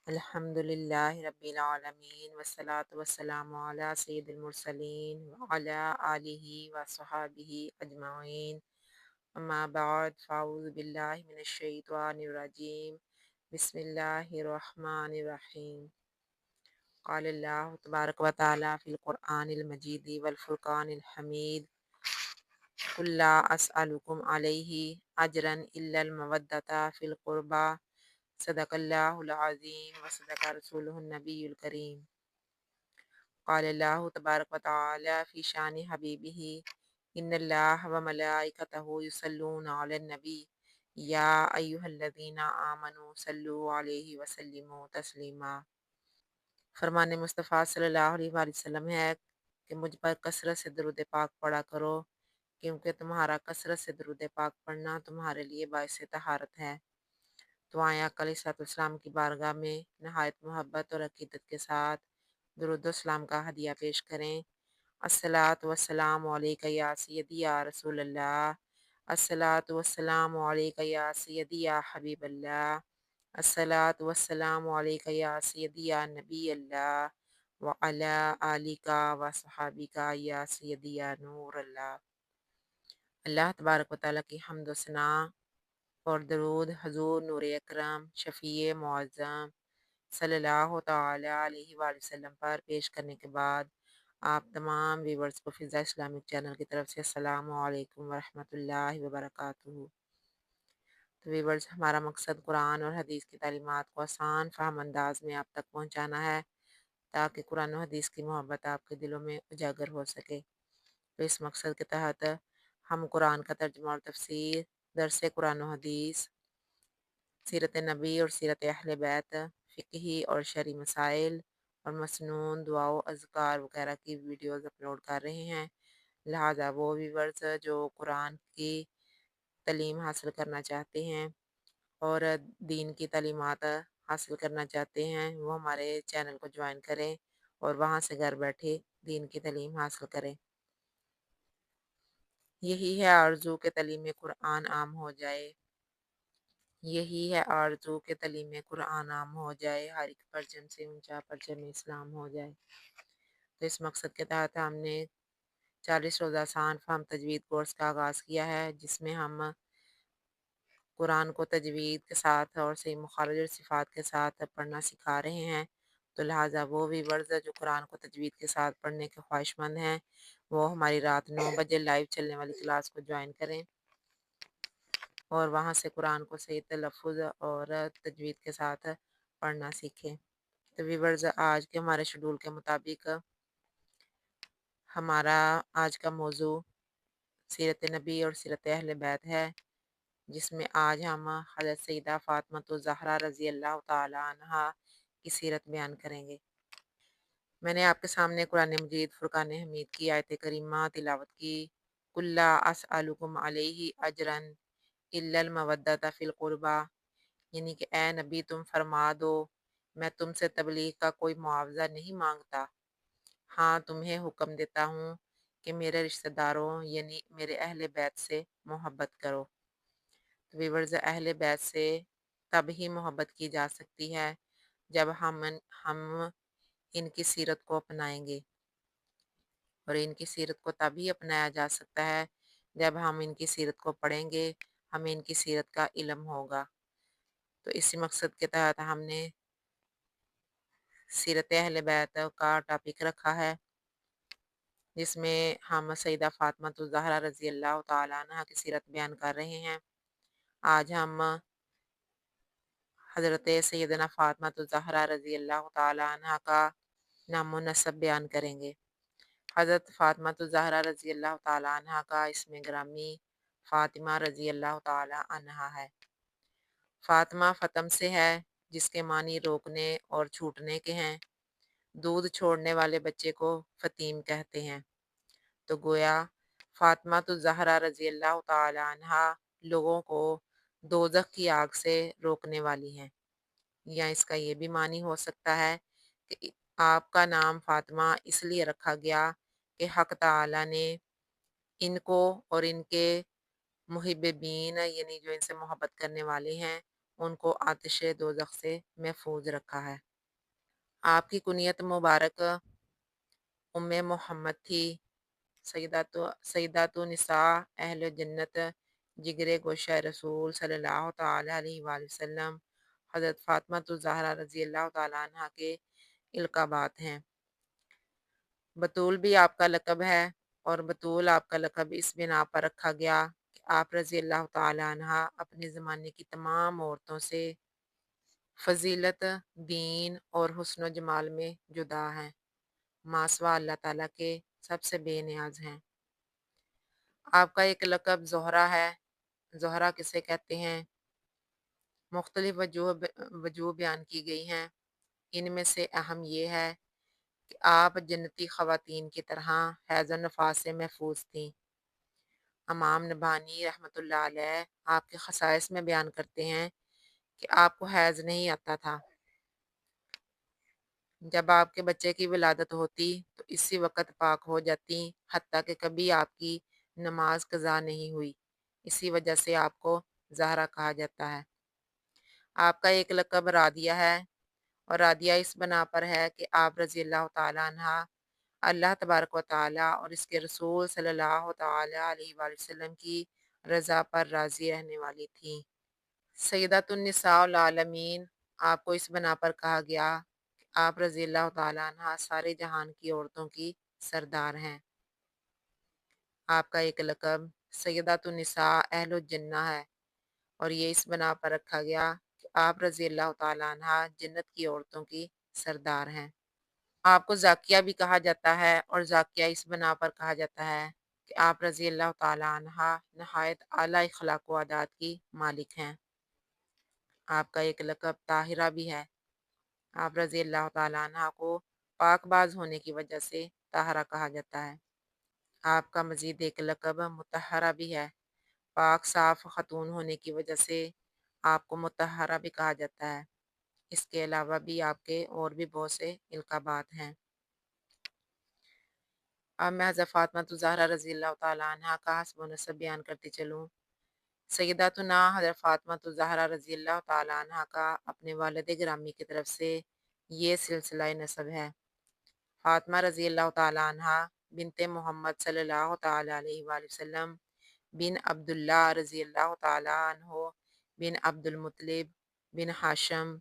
الحمدللہ رب العالمین والصلاة والسلام علی سید المرسلین وعلی آلہ وصحابہ اجمعین اما بعد فاعوذ باللہ من الشیطان الرجیم بسم اللہ الرحمن الرحیم قال اللہ تبارک و تعالی فی القرآن المجید والفرقان الحمید قل لا اسألکم علیہ اجرا الا المودۃ فی القربى صدق اللہ العظیم و صدق رسولہ النبی الکریم قال اللہ تبارک و تعالی فی شان حبیبہ ان اللہ و ملائکتہ یصلون علی النبی یا ایہا الذین آمنوا صلوا علیہ وسلموا تسلیما۔ فرمان مصطفیٰ صلی اللہ علیہ وآلہ وسلم ہے کہ مجھ پر کثرت سے درود پاک پڑھا کرو، کیونکہ تمہارا کثرت سے درود پاک پڑھنا تمہارے لیے باعث طہارت ہے۔ تو آئیں آقا علیہ الصلوۃ والسلام کی بارگاہ میں نہایت محبت اور عقیدت کے ساتھ درود و سلام کا ہدیہ پیش کریں۔ الصلاۃ والسلام علیک یا سیدی یا رسول اللہ، الصلاۃ والسلام علیک یا سیدی یا حبیب اللہ، الصلاۃ والسلام علیک یا سیدی یا نبی اللہ وعلی آلک و صحابک یا سیدی یا نور اللہ۔ اللہ تبارک و تعالیٰ کی حمد و ثنا اور درود حضور نور اکرم شفیع معظم صلی اللہ تعالی علیہ وآلہ وسلم پر پیش کرنے کے بعد آپ تمام ویورز کو فضا اسلامک چینل کی طرف سے السلام علیکم ورحمۃ اللہ وبرکاتہ۔ تو ویورز، ہمارا مقصد قرآن اور حدیث کی تعلیمات کو آسان فہم انداز میں آپ تک پہنچانا ہے تاکہ قرآن و حدیث کی محبت آپ کے دلوں میں اجاگر ہو سکے۔ تو اس مقصد کے تحت ہم قرآن کا ترجمہ اور تفسیر، درس قرآن و حدیث، سیرت نبی اور سیرت اہل بیت، فقہی اور شرعی مسائل اور مسنون دعا و اذکار وغیرہ کی ویڈیوز اپلوڈ کر رہے ہیں۔ لہٰذا وہ ویورز جو قرآن کی تعلیم حاصل کرنا چاہتے ہیں اور دین کی تعلیمات حاصل کرنا چاہتے ہیں وہ ہمارے چینل کو جوائن کریں اور وہاں سے گھر بیٹھے دین کی تعلیم حاصل کریں۔ یہی ہے آرزو کہ تعلیم قرآن عام ہو جائے، یہی ہے آرزو کہ تعلیم قرآن عام ہو جائے، ہر ایک پرچم سے اونچا پرچم اسلام ہو جائے۔ تو اس مقصد کے تحت ہم نے 40 روزہ آسان فہم تجوید کورس کا آغاز کیا ہے، جس میں ہم قرآن کو تجوید کے ساتھ اور صحیح مخارج اور صفات کے ساتھ پڑھنا سکھا رہے ہیں۔ تو لہٰذا وہ ویورز جو قرآن کو تجوید کے ساتھ پڑھنے کے خواہش مند ہیں وہ ہماری رات 9 بجے لائیو چلنے والی کلاس کو جوائن کریں اور وہاں سے قرآن کو صحیح تلفظ اور تجوید کے ساتھ پڑھنا سیکھیں۔ تو ویورز، آج کے ہمارے شیڈول کے مطابق ہمارا آج کا موضوع سیرت نبی اور سیرت اہل بیت ہے، جس میں آج ہم حضرت سیدہ فاطمہ الزہرا رضی اللہ تعالی عنہا کی سیرت بیان کریں گے۔ میں نے آپ کے سامنے قرآن مجید فرقان حمید کی آیت کریمہ تلاوت کی۔ قُل لا اسألکم علیہ اجرا الا المودۃ فی القربیٰ، یعنی کہ اے نبی تم فرما دو میں تم سے تبلیغ کا کوئی معاوضہ نہیں مانگتا، ہاں تمہیں حکم دیتا ہوں کہ میرے رشتہ داروں یعنی میرے اہل بیت سے محبت کرو۔ تو ویورز، اہل بیت سے تب ہی محبت کی جا سکتی ہے جب ہم ان کی سیرت کو اپنائیں گے، اور ان کی سیرت کو تب ہی اپنایا جا سکتا ہے جب ہم ان کی سیرت کو پڑھیں گے، ہمیں ان کی سیرت کا علم ہوگا۔ تو اسی مقصد کے تحت ہم نے سیرت اہل بیت کا ٹاپک رکھا ہے، جس میں ہم سیدہ فاطمہ الزہرا رضی اللہ تعالیٰ عنہ کی سیرت بیان کر رہے ہیں۔ آج ہم حضرت سیدنا فاطمہ الزہرا رضی اللہ تعالیٰ عنہ کا نام و نسب بیان کریں گے۔ حضرت فاطمہ الزہرا رضی اللہ تعالیٰ عنہ کا اسم گرامی فاطمہ رضی اللہ تعالیٰ عنہا ہے۔ فاطمہ فطم سے ہے، جس کے معنی روکنے اور چھوٹنے کے ہیں۔ دودھ چھوڑنے والے بچے کو فطیم کہتے ہیں۔ تو گویا فاطمہ الزہرا رضی اللہ تعالیٰ عنہا لوگوں کو دوزخ کی آگ سے روکنے والی ہیں، یا اس کا یہ بھی معنی ہو سکتا ہے کہ آپ کا نام فاطمہ اس لیے رکھا گیا کہ حق تعالیٰ نے ان کو اور ان کے محبین یعنی جو ان سے محبت کرنے والے ہیں ان کو آتش دوزخ سے محفوظ رکھا ہے۔ آپ کی کنیت مبارک ام محمد تھی۔ سیدات نساء اہل جنت، جگر گوشہ رسول صلی اللہ تعالیٰ علیہ وآلہ وسلم، حضرت فاطمہ الزہرا رضی اللہ تعالیٰ عنہ کے القابات ہیں۔ بطول بھی آپ کا لقب ہے، اور بطول آپ کا لقب اس بنا پر رکھا گیا کہ آپ رضی اللہ تعالیٰ عنہ اپنے زمانے کی تمام عورتوں سے فضیلت، دین اور حسن و جمال میں جدا ہیں، ماسوا اللہ تعالیٰ کے سب سے بے نیاز ہیں۔ آپ کا ایک لقب زہرا ہے۔ زہرا کسے کہتے ہیں؟ مختلف وجوہ بیان کی گئی ہیں۔ ان میں سے اہم یہ ہے کہ آپ جنتی خواتین کی طرح حیض و نفاس سے محفوظ تھیں۔ امام نبھانی رحمۃ اللہ علیہ آپ کے خصائص میں بیان کرتے ہیں کہ آپ کو حیض نہیں آتا تھا۔ جب آپ کے بچے کی ولادت ہوتی تو اسی وقت پاک ہو جاتی، حتیٰ کہ کبھی آپ کی نماز قضا نہیں ہوئی۔ اسی وجہ سے آپ کو زہرا کہا جاتا ہے۔ آپ کا ایک لقب رادیہ ہے، اور رادیہ اس بنا پر ہے کہ آپ رضی اللہ تعالیٰ عنہ اللہ تبارک و تعالیٰ اور اس کے رسول صلی اللہ تعالیٰ علیہ وآلہ وسلم کی رضا پر راضی رہنے والی تھیں۔ سیدۃ النساء العالمین آپ کو اس بنا پر کہا گیا کہ آپ رضی اللہ تعالیٰ عنہ سارے جہان کی عورتوں کی سردار ہیں۔ آپ کا ایک لقب سیدۃ النساء اہل الجنہ ہے، اور یہ اس بنا پر رکھا گیا کہ آپ رضی اللہ تعالیٰ عنہ جنت کی عورتوں کی سردار ہیں۔ آپ کو زاکیہ بھی کہا جاتا ہے، اور زاکیہ اس بنا پر کہا جاتا ہے کہ آپ رضی اللہ تعالیٰ عنہ نہایت اعلیٰ اخلاق و عادات کی مالک ہیں۔ آپ کا ایک لقب طاہرہ بھی ہے۔ آپ رضی اللہ تعالیٰ عنہ کو پاک باز ہونے کی وجہ سے طاہرہ کہا جاتا ہے۔ آپ کا مزید ایک لقب مطہرہ بھی ہے۔ پاک صاف خاتون ہونے کی وجہ سے آپ کو مطہرہ بھی کہا جاتا ہے۔ اس کے علاوہ بھی آپ کے اور بھی بہت سے القابات ہیں۔ اب میں حضرت فاطمہ الزہرا رضی اللہ تعالیٰ عنہ کا حسب و نسب بیان کرتی چلوں۔ سیداتنا حضرت فاطمہ الزہرا رضی اللہ تعالیٰ عنہ کا اپنے والد گرامی کی طرف سے یہ سلسلہ نسب ہے۔ فاطمہ رضی اللہ تعالیٰ عنہ بنت محمد صلی اللہ تعالیٰ علیہ وآلہ وسلم بن عبداللہ رضی اللہ تعالیٰ عنہ بن عبد المطلب بن ہاشم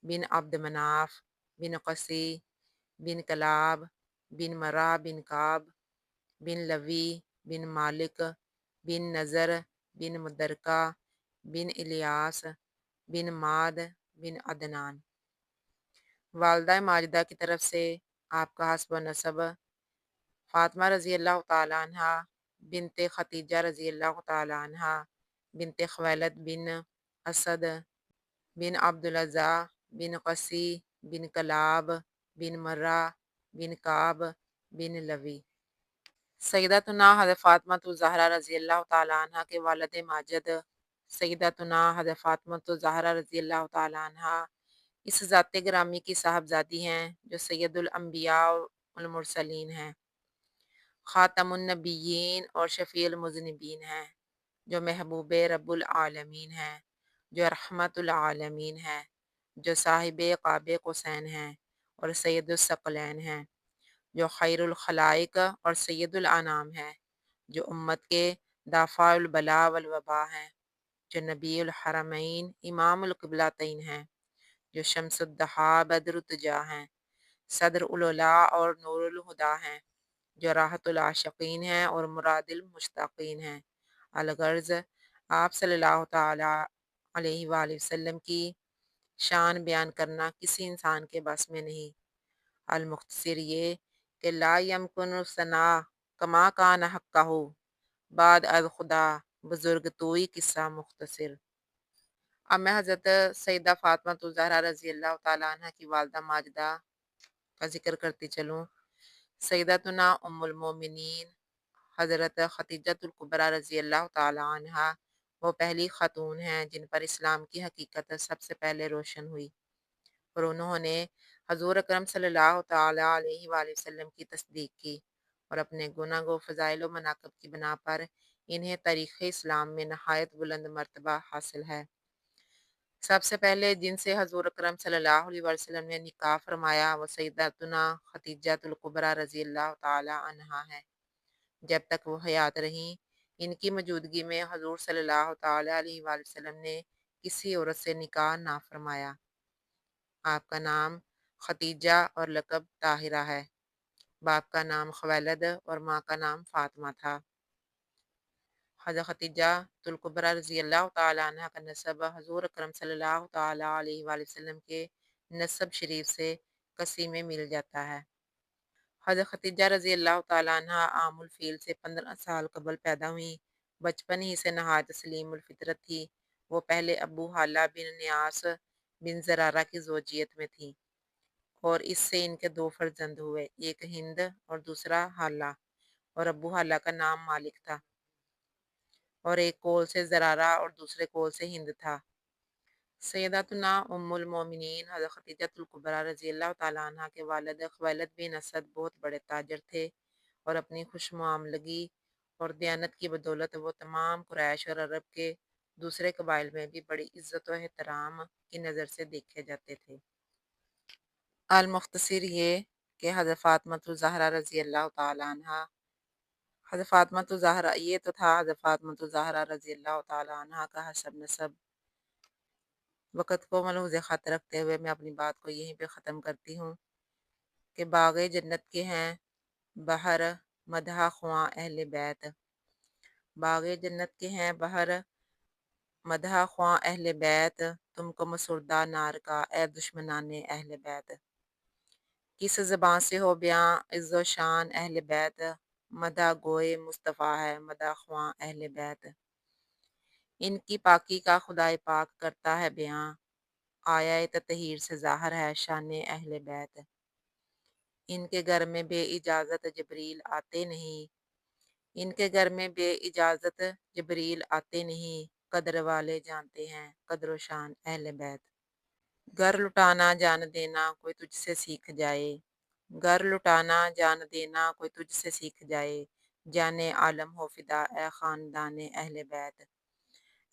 بن عبد مناف بن قسی بن کلاب بن مرہ بن کعب بن لوی بن مالک بن نظر بن مدرکہ بن الیاس بن ماد بن عدنان۔ والدہ ماجدہ کی طرف سے آپ کا حسب و نسب فاطمہ رضی اللہ تعالیٰ عنہ بنت ختیجہ رضی اللہ تعالیٰ عنہ بنت خویلد بن اسد بن عبدالعزیٰ بن قسی بن کلاب بن مرہ بن کعب بن لوی۔ سیدتنا حضرت فاطمہ الزہرا رضی اللہ تعالیٰ عنہ کے والد ماجد سیدتنا حضرت فاطمہ الزہرا رضی اللہ تعالیٰ عنہ اس ذات گرامی کی صاحبزادی ہیں جو سید الانبیاء والمرسلین ہیں، خاتم النبیین اور شفیع المذنبین ہیں، جو محبوب رب العالمین ہیں، جو رحمت العالمین ہیں، جو صاحب قاب قوسین ہیں اور سید الثقلین ہیں، جو خیر الخلائق اور سید الانام ہیں، جو امت کے دافع البلا والوبا ہیں، جو نبی الحرمین امام القبلتین ہیں، جو شمس الضحیٰ بدر الدجا ہیں، صدر العلا اور نور الہدا ہیں، جو راحت العاشقین ہیں اور مراد المشتاقین ہیں۔ الغرض آپ صلی اللہ تعالیٰ علیہ وآلہ وسلم کی شان بیان کرنا کسی انسان کے بس میں نہیں۔ المختصر یہ کہ لا یمکن ثنا کما کان حقہ بعد از خدا بزرگ توئی قصہ مختصر۔ اب میں حضرت سیدہ فاطمہ الزہرا رضی اللہ تعالیٰ عنہ کی والدہ ماجدہ کا ذکر کرتی چلوں۔ سیدتنا ام المومنین حضرت خدیجۃ الکبریٰ رضی اللہ تعالیٰ عنہ وہ پہلی خاتون ہیں جن پر اسلام کی حقیقت سب سے پہلے روشن ہوئی، اور انہوں نے حضور اکرم صلی اللہ تعالیٰ علیہ وآلہ وسلم کی تصدیق کی، اور اپنے گناہ و فضائل و مناقب کی بنا پر انہیں تاریخ اسلام میں نہایت بلند مرتبہ حاصل ہے۔ سب سے پہلے جن سے حضور اکرم صلی اللہ علیہ وسلم نے نکاح فرمایا وہ سیدتنا خدیجہ الکبریٰ رضی اللہ تعالی عنہا ہے۔ جب تک وہ حیات رہیں ان کی موجودگی میں حضور صلی اللہ تعالی علیہ وآلہ وسلم نے کسی عورت سے نکاح نہ فرمایا۔ آپ کا نام خدیجہ اور لقب طاہرہ ہے۔ باپ کا نام خویلد اور ماں کا نام فاطمہ تھا۔ حضرت خدیجہ الکبریٰ رضی اللہ تعالیٰ عنہ کا نسب حضور اکرم صلی اللہ تعالیٰ علیہ وآلہ وسلم کے نسب شریف سے کسی میں مل جاتا ہے۔ حضرت خدیجہ رضی اللہ تعالیٰ عنہ عام الفیل سے 15 سال قبل پیدا ہوئیں۔ بچپن ہی سے نہایت سلیم الفطرت تھی۔ وہ پہلے ابو حالہ بن نیاس بن زرارہ کی زوجیت میں تھیں اور اس سے ان کے 2 فرزند ہوئے، ایک ہند اور دوسرا حالہ، اور ابو حالہ کا نام مالک تھا اور ایک کول سے زرارہ اور دوسرے کول سے ہند تھا۔ سیدتنا ام المومنین حضرت خدیجہ الکبریٰ رضی اللہ تعالیٰ عنہ کے والد خویلد بن اسد بہت بڑے تاجر تھے اور اپنی خوش معاملگی اور دیانت کی بدولت وہ تمام قریش اور عرب کے دوسرے قبائل میں بھی بڑی عزت و احترام کی نظر سے دیکھے جاتے تھے۔ المختصر یہ کہ حضرت فاطمہ الزہرا رضی اللہ تعالیٰ عنہ حضرت فاطمہ الزہرا یہ تو تھا حضرت فاطمہ الزہرا رضی اللہ تعالیٰ عنہ کا حسب نسب۔ وقت کو ملحوظ خط رکھتے ہوئے میں اپنی بات کو یہیں پہ ختم کرتی ہوں کہ باغ جنت کے ہیں بہر مدح خواں اہل بیت، باغ جنت کے ہیں بہر مدح خواں اہل بیت، تم کو مسردہ نار کا اے دشمنان اہل بیت۔ کس زبان سے ہو بیاں عز و شان اہل بیت، مدح گوئے مصطفیٰ ہے مدح خواں اہل بیت۔ ان کی پاکی کا خدائے پاک کرتا ہے بیاں، آیا تطہیر سے ظاہر ہے شان اہل بیت۔ ان کے گھر میں بے اجازت جبریل آتے نہیں، ان کے گھر میں بے اجازت جبریل آتے نہیں، قدر والے جانتے ہیں قدر و شان اہل بیت۔ گھر لٹانا جان دینا کوئی تجھ سے سیکھ جائے، گھر لٹانا جان دینا کوئی تجھ سے سیکھ جائے، جانے عالم ہو فدا اے خاندان اہل بیت۔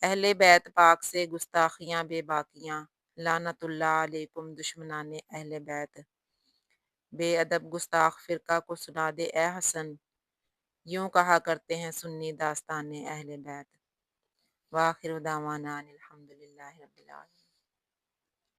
اہل بیت پاک سے گستاخیاں بے باکیاں، لعنت اللہ علیکم دشمنان اہل بیت۔ بے ادب گستاخ فرقہ کو سنا دے اے حسن، یوں کہا کرتے ہیں سنی داستان اہل بیت۔ وآخر دعوانا ان الحمدللہ رب العالمین۔